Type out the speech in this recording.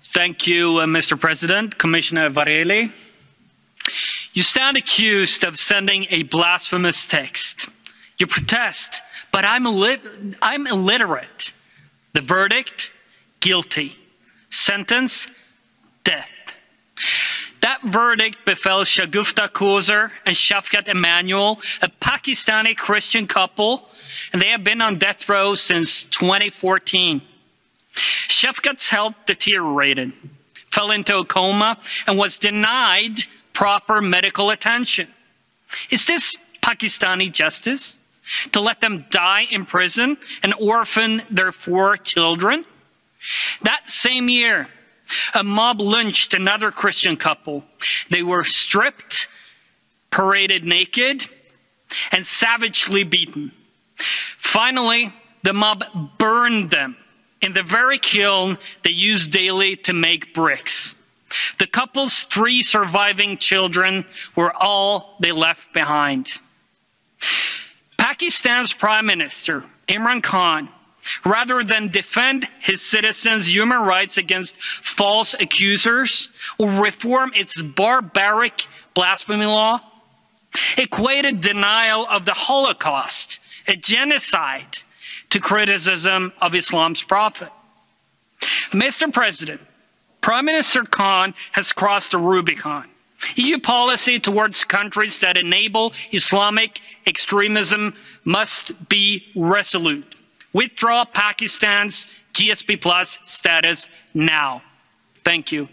Thank you, Mr. President. Commissioner Varela. You stand accused of sending a blasphemous text. You protest, but I'm illiterate. The verdict, guilty. Sentence, death. That verdict befell Shagufta Koser and Shafkat Emanuel, a Pakistani Christian couple, and they have been on death row since 2014. Shafkat's health deteriorated, fell into a coma, and was denied proper medical attention. Is this Pakistani justice? To let them die in prison and orphan their 4 children? That same year, a mob lynched another Christian couple. They were stripped, paraded naked, and savagely beaten. Finally, the mob burned them in the very kiln they use daily to make bricks. The couple's 3 surviving children were all they left behind. Pakistan's Prime Minister, Imran Khan, rather than defend his citizens' human rights against false accusers or reform its barbaric blasphemy law, equated denial of the Holocaust, a genocide, to criticism of Islam's prophet. Mr. President, Prime Minister Khan has crossed the Rubicon. EU policy towards countries that enable Islamic extremism must be resolute. Withdraw Pakistan's GSP Plus status now. Thank you.